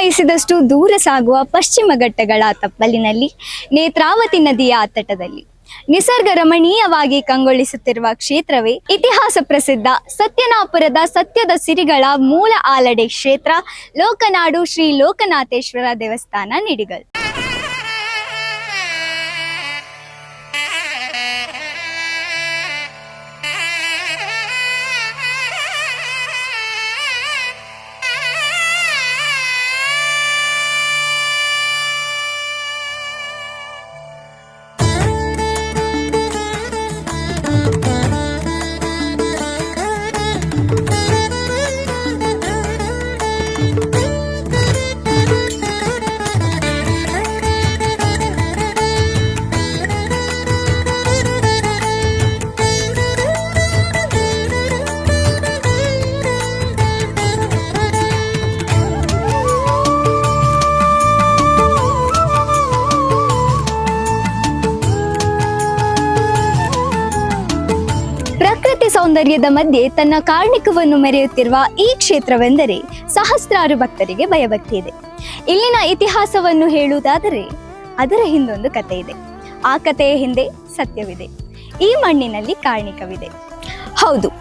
ಬಯಸಿದಷ್ಟು ದೂರ ಸಾಗುವ ಪಶ್ಚಿಮ ಘಟ್ಟಗಳ ತಪ್ಪಲಿನಲ್ಲಿ ನೇತ್ರಾವತಿ ನದಿಯ ತಟದಲ್ಲಿ ನಿಸರ್ಗ ರಮಣೀಯವಾಗಿ ಕಂಗೊಳಿಸುತ್ತಿರುವ ಕ್ಷೇತ್ರವೇ ಇತಿಹಾಸ ಪ್ರಸಿದ್ಧ ಸತ್ಯನಾಪುರದ ಸತ್ಯದ ಸಿರಿಗಳ ಮೂಲ ಆಲಡೆ ಕ್ಷೇತ್ರ ಲೋಕನಾಡು ಶ್ರೀ ಲೋಕನಾಥೇಶ್ವರ ದೇವಸ್ಥಾನ ನಿಡಿಗಲ್. ಸೌಂದರ್ಯದ ಮಧ್ಯೆ ತನ್ನ ಕಾರ್ಣಿಕವನ್ನು ಮೆರೆಯುತ್ತಿರುವ ಈ ಕ್ಷೇತ್ರವೆಂದರೆ ಸಹಸ್ರಾರು ಭಕ್ತರಿಗೆ ಭಯಭಕ್ತಿ ಇದೆ. ಇಲ್ಲಿನ ಇತಿಹಾಸವನ್ನು ಹೇಳುವುದಾದರೆ ಅದರ ಹಿಂದೊಂದು ಕಥೆ ಇದೆ. ಆ ಕಥೆಯ ಹಿಂದೆ ಸತ್ಯವಿದೆ. ಈ ಮಣ್ಣಿನಲ್ಲಿ ಕಾರ್ಣಿಕವಿದೆ. ಹೌದು,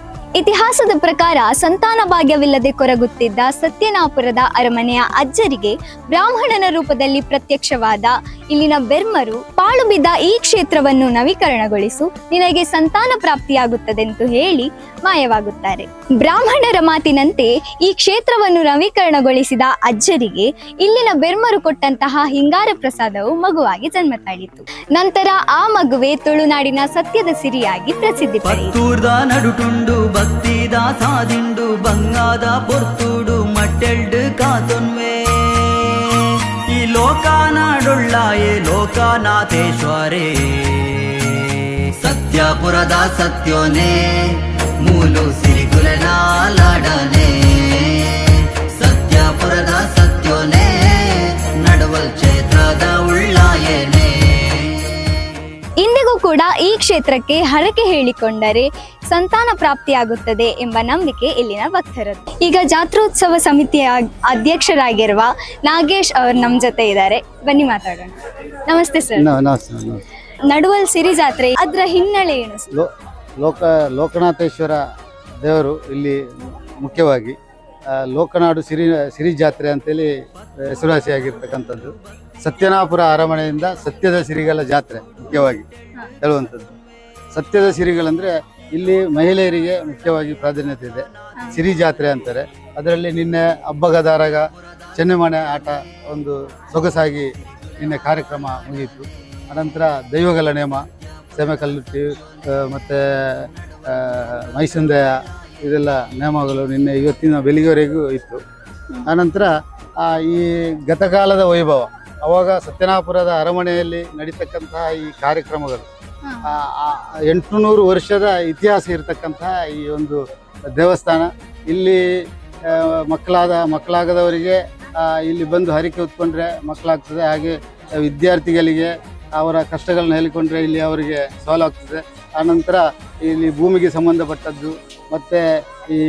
ಇತಿಹಾಸದ ಪ್ರಕಾರ ಸಂತಾನ ಭಾಗ್ಯವಿಲ್ಲದೆ ಕೊರಗುತ್ತಿದ್ದ ಸತ್ಯನಾಪುರದ ಅರಮನೆಯ ಅಜ್ಜರಿಗೆ ಬ್ರಾಹ್ಮಣನ ರೂಪದಲ್ಲಿ ಪ್ರತ್ಯಕ್ಷವಾದ ಇಲ್ಲಿನ ಬೆರ್ಮರು ಪಾಳು ಬಿದ್ದ ಈ ಕ್ಷೇತ್ರವನ್ನು ನವೀಕರಣಗೊಳಿಸು, ನಿನಗೆ ಸಂತಾನ ಪ್ರಾಪ್ತಿಯಾಗುತ್ತದೆಂದು ಹೇಳಿ ಮಾಯವಾಗುತ್ತಾರೆ. ಬ್ರಾಹ್ಮಣರ ಮಾತಿನಂತೆ ಈ ಕ್ಷೇತ್ರವನ್ನು ನವೀಕರಣಗೊಳಿಸಿದ ಅಜ್ಜರಿಗೆ ಇಲ್ಲಿನ ಬೆರ್ಮರು ಕೊಟ್ಟಂತಹ ಹಿಂಗಾರ ಪ್ರಸಾದವು ಮಗುವಾಗಿ ಜನ್ಮ ತಾಳಿತು. ನಂತರ ಆ ಮಗುವೆ ತುಳುನಾಡಿನ ಸತ್ಯದ ಸಿರಿಯಾಗಿ ಪ್ರಸಿದ್ಧಿ ಪಡೆಯಿತು. ಭಕ್ತಿದ ಸಾದಿಂಡು ಬಂಗಾದ ಪೊರ್ತುಡು ಮಟ್ಟೆಲ್ಡು ಕಾತೊನ್ವೆ ಈ ಲೋಕನಾಡುಳ್ಳಾಯೇ ಲೋಕನಾಥೇಶ್ವರೇ ಸತ್ಯಪುರದ ಸತ್ಯೋನೇ ಮೂಲು ಸಿರಿಕುಲನ ಲಾಡನೆ ಸತ್ಯಪುರದ ಸತ್ಯೋನೇ ನಡುವಲ್ ಕ್ಷೇತ್ರದ ಉಳ್ಳಾಯೇನೆ. ಇಂದಿಗೂ ಕೂಡ ಈ ಕ್ಷೇತ್ರಕ್ಕೆ ಹರಕೆ ಹೇಳಿಕೊಂಡರೆ ಸಂತಾನ ಪ್ರಾಪ್ತಿಯಾಗುತ್ತದೆ ಎಂಬ ನಂಬಿಕೆ ಇಲ್ಲಿನ ಭಕ್ತರದ್ದು. ಈಗ ಜಾತ್ರೋತ್ಸವ ಸಮಿತಿಯ ಅಧ್ಯಕ್ಷರಾಗಿರುವ ನಾಗೇಶ್ ಅವರು ನಮ್ಮ ಜೊತೆ ಇದ್ದಾರೆ. ಬನ್ನಿ ಮಾತಾಡೋಣ. ನಮಸ್ತೆ ಸರ್. ನಡುವಲ್ ಸಿರಿ ಜಾತ್ರೆ, ಅದರ ಹಿನ್ನೆಲೆ ಏನು? ಲೋಕನಾಥೇಶ್ವರ ದೇವರು ಇಲ್ಲಿ ಮುಖ್ಯವಾಗಿ ಲೋಕನಾಡು ಸಿರಿ ಜಾತ್ರೆ ಅಂತೇಳಿ ಹೆಸರುವಾಸಿಯಾಗಿರ್ತಕ್ಕಂಥದ್ದು. ಸತ್ಯನಾಪುರ ಅರಮನೆಯಿಂದ ಸತ್ಯದ ಸಿರಿಗಳ ಜಾತ್ರೆ ಮುಖ್ಯವಾಗಿ ಹೇಳುವಂಥದ್ದು. ಸತ್ಯದ ಸಿರಿಗಳಂದರೆ ಇಲ್ಲಿ ಮಹಿಳೆಯರಿಗೆ ಮುಖ್ಯವಾಗಿ ಪ್ರಾಧಾನ್ಯತೆ ಇದೆ. ಸಿರಿ ಜಾತ್ರೆ ಅಂತಾರೆ. ಅದರಲ್ಲಿ ನಿನ್ನೆ ಹಬ್ಬಗದಾರಗ ಚೆನ್ನೆಮಣೆ ಆಟ ಒಂದು ಸೊಗಸಾಗಿ ನಿನ್ನೆ ಕಾರ್ಯಕ್ರಮ ಮುಗಿಯಿತು. ಅನಂತರ ದೈವಗಳ ನೇಮ, ಸೆಮೆಕಲ್ಲುಟ್ಟಿ ಮತ್ತು ಮೈಸಂದೆಯ ಇದೆಲ್ಲ ನೇಮಗಳು ನಿನ್ನೆ ಇವತ್ತಿನ ಬೆಳಿಗ್ಗೆವರೆಗೂ ಇತ್ತು. ಆನಂತರ ಈ ಗತಕಾಲದ ವೈಭವ, ಅವಾಗ ಸತ್ಯನಾಪುರದ ಅರಮನೆಯಲ್ಲಿ ನಡೀತಕ್ಕಂತಹ ಈ ಕಾರ್ಯಕ್ರಮಗಳು 800 ವರ್ಷದ ಇತಿಹಾಸ ಇರತಕ್ಕಂತಹ ಈ ಒಂದು ದೇವಸ್ಥಾನ. ಇಲ್ಲಿ ಮಕ್ಕಳಾಗದವರಿಗೆ ಇಲ್ಲಿ ಬಂದು ಹರಕೆ ಹೊತ್ಕೊಂಡ್ರೆ ಮಕ್ಕಳಾಗ್ತದೆ. ಹಾಗೆ ವಿದ್ಯಾರ್ಥಿಗಳಿಗೆ ಅವರ ಕಷ್ಟಗಳನ್ನ ಹೇಳಿಕೊಂಡ್ರೆ ಇಲ್ಲಿ ಅವರಿಗೆ ಸವಾಲಾಗ್ತದೆ. ಆನಂತರ ಇಲ್ಲಿ ಭೂಮಿಗೆ ಸಂಬಂಧಪಟ್ಟದ್ದು ಮತ್ತು ಈ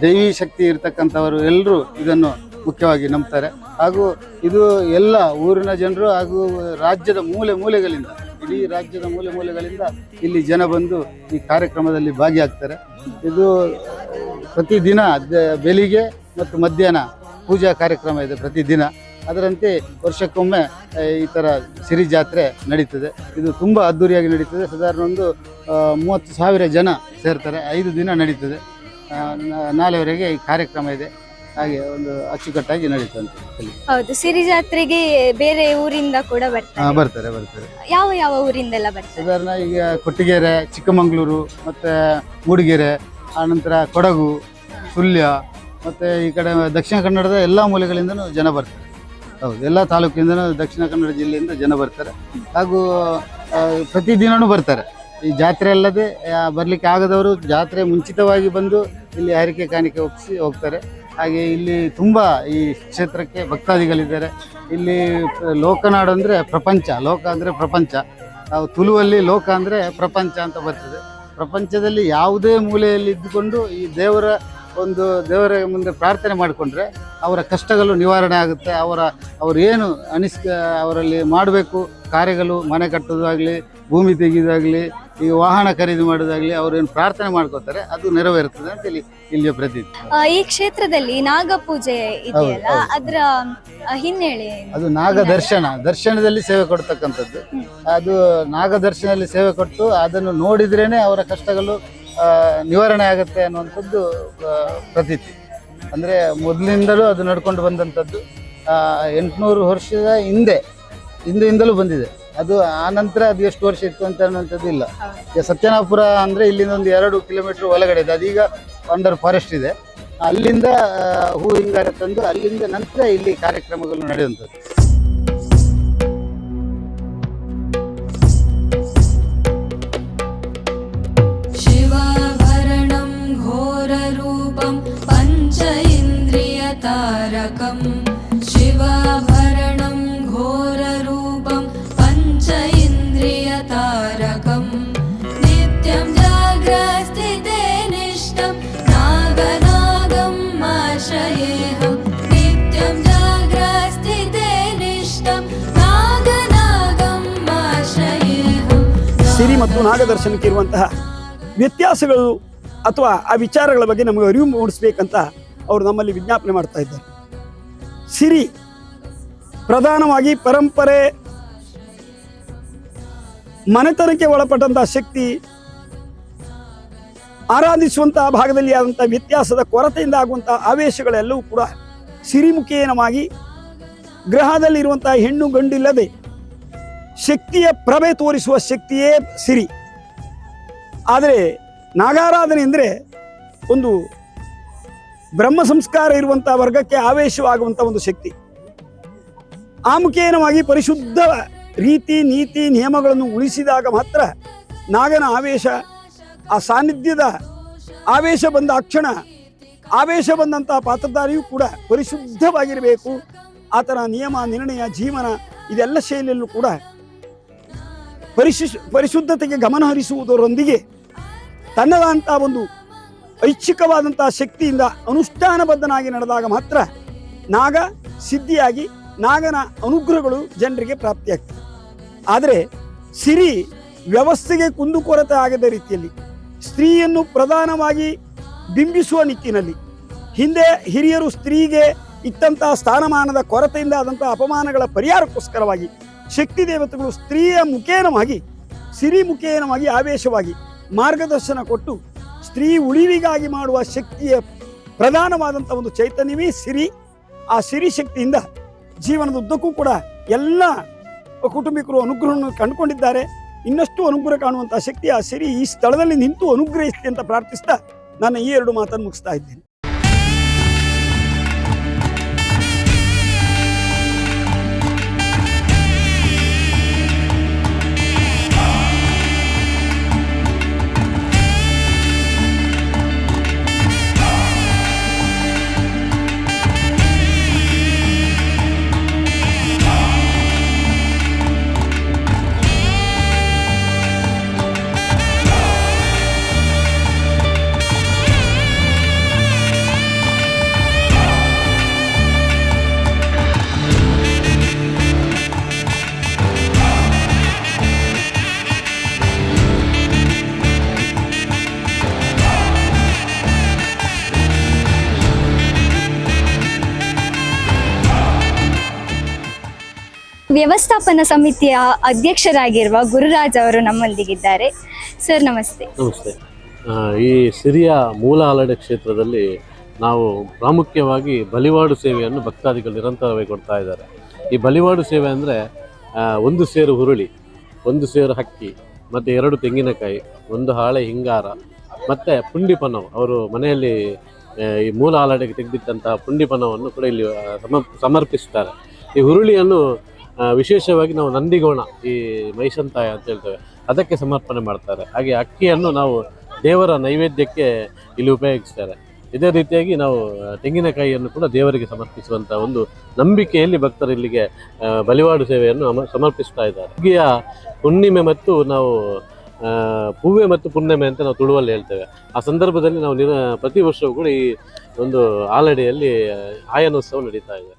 ದೈವಿ ಶಕ್ತಿ ಇರತಕ್ಕಂಥವರು ಎಲ್ಲರೂ ಇದನ್ನು ಮುಖ್ಯವಾಗಿ ನಂಬ್ತಾರೆ. ಹಾಗೂ ಇದು ಎಲ್ಲ ಊರಿನ ಜನರು ಹಾಗೂ ರಾಜ್ಯದ ಮೂಲೆಗಳಿಂದ, ಇಡೀ ರಾಜ್ಯದ ಮೂಲೆಗಳಿಂದ ಇಲ್ಲಿ ಜನ ಬಂದು ಈ ಕಾರ್ಯಕ್ರಮದಲ್ಲಿ ಭಾಗಿಯಾಗ್ತಾರೆ. ಇದು ಪ್ರತಿದಿನ ಬೆಳಿಗ್ಗೆ ಮತ್ತು ಮಧ್ಯಾಹ್ನ ಪೂಜಾ ಕಾರ್ಯಕ್ರಮ ಇದೆ ಪ್ರತಿದಿನ. ಅದರಂತೆ ವರ್ಷಕ್ಕೊಮ್ಮೆ ಈ ಥರ ಸಿರಿ ಜಾತ್ರೆ ನಡೀತದೆ. ಇದು ತುಂಬ ಅದ್ಧೂರಿಯಾಗಿ ನಡೀತದೆ. ಸಾಧಾರಣ ಒಂದು 30,000 ಜನ ಸೇರ್ತಾರೆ. 5 ದಿನ ನಡೀತದೆ. ನಾಳೆವರೆಗೆ ಈ ಕಾರ್ಯಕ್ರಮ ಇದೆ. ಹಾಗೆ ಒಂದು ಅಚ್ಚುಕಟ್ಟಾಗಿ ನಡೀತಂತೆ. ಹೌದು, ಸಿರಿ ಜಾತ್ರೆಗೆ ಬೇರೆ ಊರಿಂದ ಕೂಡ ಬರ್ತಾರೆ. ಯಾವ ಊರಿಂದೆಲ್ಲ ಬರ್ತಾರೆ? ಸಾಧಾರಣ ಈಗ ಕೊಟ್ಟಿಗೆರೆ, ಚಿಕ್ಕಮಗಳೂರು, ಮತ್ತು ಮೂಡಿಗೆರೆ, ಆನಂತರ ಕೊಡಗು, ಸುಳ್ಯ, ಮತ್ತು ಈ ಕಡೆ ದಕ್ಷಿಣ ಕನ್ನಡದ ಎಲ್ಲ ಮೂಲೆಗಳಿಂದನೂ ಜನ ಬರ್ತಾರೆ. ಹೌದು, ಎಲ್ಲ ತಾಲೂಕಿಂದನೂ ದಕ್ಷಿಣ ಕನ್ನಡ ಜಿಲ್ಲೆಯಿಂದ ಜನ ಬರ್ತಾರೆ. ಹಾಗೂ ಪ್ರತಿದಿನವೂ ಬರ್ತಾರೆ. ಈ ಜಾತ್ರೆ ಅಲ್ಲದೆ ಬರಲಿಕ್ಕೆ ಆಗದವರು ಜಾತ್ರೆ ಮುಂಚಿತವಾಗಿ ಬಂದು ಇಲ್ಲಿ ಹರಕೆ ಕಾಣಿಕೆ ಒಪ್ಪಿಸಿ ಹೋಗ್ತಾರೆ. ಹಾಗೆ ಇಲ್ಲಿ ತುಂಬ ಈ ಕ್ಷೇತ್ರಕ್ಕೆ ಭಕ್ತಾದಿಗಳಿದ್ದಾರೆ. ಇಲ್ಲಿ ಲೋಕನಾಡು ಅಂದರೆ ಪ್ರಪಂಚ, ಲೋಕ ಅಂದರೆ ಪ್ರಪಂಚ. ತುಳುವಲ್ಲಿ ಲೋಕ ಅಂದರೆ ಪ್ರಪಂಚ ಅಂತ ಬರ್ತದೆ. ಪ್ರಪಂಚದಲ್ಲಿ ಯಾವುದೇ ಮೂಲೆಯಲ್ಲಿ ಇದ್ದುಕೊಂಡು ಈ ದೇವರ ಒಂದು ದೇವರ ಮುಂದೆ ಪ್ರಾರ್ಥನೆ ಮಾಡಿಕೊಂಡ್ರೆ ಅವರ ಕಷ್ಟಗಳು ನಿವಾರಣೆ ಆಗುತ್ತೆ. ಅವರು ಏನು ಅವರಲ್ಲಿ ಮಾಡಬೇಕು ಕಾರ್ಯಗಳು, ಮನೆ ಕಟ್ಟೋದಾಗಲಿ, ಭೂಮಿ ತೆಗೆಯೋದಾಗಲಿ, ಈ ವಾಹನ ಖರೀದಿ ಮಾಡೋದಾಗಲಿ, ಅವ್ರೇನು ಪ್ರಾರ್ಥನೆ ಮಾಡ್ಕೋತಾರೆ ಅದು ನೆರವೇರುತ್ತದೆ ಅಂತ ಇಲ್ಲಿಯ ಪ್ರತೀತಿ. ಈ ಕ್ಷೇತ್ರದಲ್ಲಿ ನಾಗಪೂಜೆ ಇದೆಯಲ್ಲ, ಹೌದು. ಅದರ ಹಿನ್ನೆಲೆ ಏನು? ಅದು ದರ್ಶನದಲ್ಲಿ ಸೇವೆ ಕೊಡ್ತಕ್ಕಂಥದ್ದು. ಅದು ನಾಗದರ್ಶನದಲ್ಲಿ ಸೇವೆ ಕೊಟ್ಟು ಅದನ್ನು ನೋಡಿದ್ರೇನೆ ಅವರ ಕಷ್ಟಗಳು ನಿವಾರಣೆ ಆಗುತ್ತೆ ಅನ್ನುವಂಥದ್ದು ಪ್ರತೀತಿ. ಅಂದರೆ ಮೊದಲಿಂದಲೂ ಅದು ನಡ್ಕೊಂಡು ಬಂದಂಥದ್ದು. 800 ವರ್ಷದ ಹಿಂದೆಯಿಂದಲೂ ಬಂದಿದೆ. ಅದು ಆ ನಂತರ ಅದು ಎಷ್ಟು ವರ್ಷ ಇತ್ತು ಅಂತ ಅನ್ನುವಂಥದ್ದು ಇಲ್ಲ. ಈಗ ಸತ್ಯನಾಪುರ ಅಂದರೆ ಇಲ್ಲಿಂದ ಒಂದು 2 ಕಿಲೋಮೀಟರ್ ಒಳಗಡೆ ಇದೆ. ಅದೀಗ ಅಂಡರ್ ಫಾರೆಸ್ಟ್ ಇದೆ. ಅಲ್ಲಿಂದ ಹೂ ಹಿಂಗಾರ ತಂದು ಅಲ್ಲಿಂದ ನಂತರ ಇಲ್ಲಿ ಕಾರ್ಯಕ್ರಮಗಳು ನಡೆಯುವಂಥದ್ದು. ಶಿವಾಭರಣಂ ಘೋರರೂಪಂ ಪಂಚ ಇಂದ್ರಿಯತಾರಕಂ ಶಿವಾಭರಣಂ ಘೋರರೂಪಂ ಪಂಚ ಇಂದ್ರಿಯತಾರಕಂ ನಿತ್ಯಂ ಜಾಗ್ರಸ್ಥಿತೆ ನಿಷ್ಠಂ ನಾಗನಾಗಂ ಆಶ್ರಯೇಹಂ ನಿತ್ಯಂ ಜಾಗ್ರಸ್ಥಿತೆ ನಿಷ್ಠಂ ನಾಗನಾಗಂ ಆಶ್ರಯೇಹಂ. ಸಿರಿ ಮತ್ತು ನಾಗದರ್ಶನಕ್ಕೆ ಇರುವಂತಹ ವ್ಯತ್ಯಾಸಗಳು ಅಥವಾ ಆ ವಿಚಾರಗಳ ಬಗ್ಗೆ ನಮಗೆ ಅರಿವು ಮೂಡಿಸ್ಬೇಕಂತ ಅವರು ನಮ್ಮಲ್ಲಿ ವಿಜ್ಞಾಪನೆ ಮಾಡ್ತಾ ಇದ್ದಾರೆ. ಸಿರಿ ಪ್ರಧಾನವಾಗಿ ಪರಂಪರೆ, ಮನೆತನಕ್ಕೆ ಒಳಪಟ್ಟಂತಹ ಶಕ್ತಿ, ಆರಾಧಿಸುವಂತಹ ಭಾಗದಲ್ಲಿ ಆದಂತಹ ವ್ಯತ್ಯಾಸದ ಕೊರತೆಯಿಂದ ಆಗುವಂತಹ ಆವೇಶಗಳೆಲ್ಲವೂ ಕೂಡ ಸಿರಿಮುಖೇನವಾಗಿ ಗ್ರಹದಲ್ಲಿರುವಂತಹ ಹೆಣ್ಣು ಗಂಡಿಲ್ಲದೆ ಶಕ್ತಿಯ ಪ್ರಭೆ ತೋರಿಸುವ ಶಕ್ತಿಯೇ ಸಿರಿ. ಆದರೆ ನಾಗಾರಾಧನೆ ಅಂದರೆ ಒಂದು ಬ್ರಹ್ಮ ಸಂಸ್ಕಾರ ಇರುವಂಥ ವರ್ಗಕ್ಕೆ ಆವೇಶವಾಗುವಂಥ ಒಂದು ಶಕ್ತಿ. ಆ ಮುಖೇನವಾಗಿ ಪರಿಶುದ್ಧ ರೀತಿ ನೀತಿ ನಿಯಮಗಳನ್ನು ಉಳಿಸಿದಾಗ ಮಾತ್ರ ನಾಗನ ಆವೇಶ, ಆ ಸಾನ್ನಿಧ್ಯದ ಆವೇಶ ಬಂದ ಕ್ಷಣ ಆವೇಶ ಬಂದಂತಹ ಪಾತ್ರಧಾರಿಯೂ ಕೂಡ ಪರಿಶುದ್ಧವಾಗಿರಬೇಕು. ಆತನ ನಿಯಮ ನಿರ್ಣಯ ಜೀವನ ಇದೆಲ್ಲ ಶೈಲಿಯಲ್ಲೂ ಕೂಡ ಪರಿಶುದ್ಧತೆಗೆ ಗಮನ ಹರಿಸುವುದರೊಂದಿಗೆ ತನ್ನದಂಥ ಒಂದು ಐಚ್ಛಿಕವಾದಂತಹ ಶಕ್ತಿಯಿಂದ ಅನುಷ್ಠಾನಬದ್ಧನಾಗಿ ನಡೆದಾಗ ಮಾತ್ರ ನಾಗ ಸಿದ್ಧಿಯಾಗಿ ನಾಗನ ಅನುಗ್ರಹಗಳು ಜನರಿಗೆ ಪ್ರಾಪ್ತಿಯಾಗ್ತದೆ. ಆದರೆ ಸಿರಿ ವ್ಯವಸ್ಥೆಗೆ ಕುಂದುಕೊರತೆ ಆಗದ ರೀತಿಯಲ್ಲಿ ಸ್ತ್ರೀಯನ್ನು ಪ್ರಧಾನವಾಗಿ ಬಿಂಬಿಸುವ ನಿಟ್ಟಿನಲ್ಲಿ ಹಿಂದೆ ಹಿರಿಯರು ಸ್ತ್ರೀಗೆ ಇಟ್ಟಂತಹ ಸ್ಥಾನಮಾನದ ಕೊರತೆಯಿಂದ ಆದಂತಹ ಅಪಮಾನಗಳ ಪರಿಹಾರಕ್ಕೋಸ್ಕರವಾಗಿ ಶಕ್ತಿ ದೇವತೆಗಳು ಸ್ತ್ರೀಯ ಮುಖೇನವಾಗಿ ಸಿರಿ ಮುಖೇನವಾಗಿ ಆವೇಶವಾಗಿ ಮಾರ್ಗದರ್ಶನ ಕೊಟ್ಟು ಸ್ತ್ರೀ ಉಳಿವಿಗಾಗಿ ಮಾಡುವ ಶಕ್ತಿಯ ಪ್ರಧಾನವಾದಂಥ ಒಂದು ಚೈತನ್ಯವೇ ಸಿರಿ. ಆ ಸಿರಿ ಶಕ್ತಿಯಿಂದ ಜೀವನದ ಉದ್ದಕ್ಕೂ ಕೂಡ ಎಲ್ಲ ಕುಟುಂಬಿಕರು ಅನುಗ್ರಹವನ್ನು ಕಂಡುಕೊಂಡಿದ್ದಾರೆ. ಇನ್ನಷ್ಟು ಅನುಗ್ರಹ ಕಾಣುವಂತಹ ಶಕ್ತಿ ಆ ಸಿರಿ ಈ ಸ್ಥಳದಲ್ಲಿ ನಿಂತು ಅನುಗ್ರಹಿಸ್ತಿ ಅಂತ ಪ್ರಾರ್ಥಿಸ್ತಾ ನನ್ನ ಈ 2 ಮಾತನ್ನು ಮುಗಿಸ್ತಾ ಇದ್ದೇನೆ. ವ್ಯವಸ್ಥಾಪನಾ ಸಮಿತಿಯ ಅಧ್ಯಕ್ಷರಾಗಿರುವ ಗುರುರಾಜ್ ಅವರು ನಮ್ಮೊಂದಿಗಿದ್ದಾರೆ. ಸರ್ ನಮಸ್ತೆ. ನಮಸ್ತೆ. ಈ ಸಿರಿಯ ಮೂಲ ಹಲಡೆ ಕ್ಷೇತ್ರದಲ್ಲಿ ನಾವು ಪ್ರಾಮುಖ್ಯವಾಗಿ ಬಲಿವಾಡು ಸೇವೆಯನ್ನು ಭಕ್ತಾದಿಗಳು ನಿರಂತರವಾಗಿ ಕೊಡ್ತಾ ಇದ್ದಾರೆ. ಈ ಬಲಿವಾಡು ಸೇವೆ ಅಂದರೆ 1 ಸೇರು ಹುರುಳಿ, 1 ಸೇರು ಹಕ್ಕಿ, ಮತ್ತು 2 ತೆಂಗಿನಕಾಯಿ, 1 ಹಾಳೆ ಹಿಂಗಾರ, ಮತ್ತು ಪುಂಡಿಪನವು ಅವರು ಮನೆಯಲ್ಲಿ ಈ ಮೂಲ ಹಾಲಡೆಗೆ ತೆಗೆದಿಟ್ಟಂತಹ ಪುಂಡಿಪನವನ್ನು ಕೂಡ ಇಲ್ಲಿ ಸಮರ್ಪಿಸ್ತಾರೆ. ಈ ಹುರುಳಿಯನ್ನು ವಿಶೇಷವಾಗಿ ನಾವು ನಂದಿಗೋಣ, ಈ ಮೈಸಂತಾಯ ಅಂತ ಹೇಳ್ತೇವೆ, ಅದಕ್ಕೆ ಸಮರ್ಪಣೆ ಮಾಡ್ತಾರೆ. ಹಾಗೆ ಅಕ್ಕಿಯನ್ನು ನಾವು ದೇವರ ನೈವೇದ್ಯಕ್ಕೆ ಇಲ್ಲಿ ಉಪಯೋಗಿಸ್ತಾರೆ. ಇದೇ ರೀತಿಯಾಗಿ ನಾವು ತೆಂಗಿನಕಾಯಿಯನ್ನು ಕೂಡ ದೇವರಿಗೆ ಸಮರ್ಪಿಸುವಂಥ ಒಂದು ನಂಬಿಕೆಯಲ್ಲಿ ಭಕ್ತರು ಇಲ್ಲಿಗೆ ಬಲಿವಾಡು ಸೇವೆಯನ್ನು ಸಮರ್ಪಿಸ್ತಾ ಇದ್ದಾರೆ. ಹುಗ್ಗಿಯ ಹುಣ್ಣಿಮೆ ಮತ್ತು ನಾವು ಪೂವೆ ಮತ್ತು ಪುಣ್ಯಮೆ ಅಂತ ನಾವು ತುಳುವಲ್ಲಿ ಹೇಳ್ತೇವೆ. ಆ ಸಂದರ್ಭದಲ್ಲಿ ನಾವು ಪ್ರತಿ ವರ್ಷವೂ ಕೂಡ ಈ ಒಂದು ಆಲಡಿಯಲ್ಲಿ ಆಯನೋತ್ಸವ ನಡೀತಾ ಇದೆ.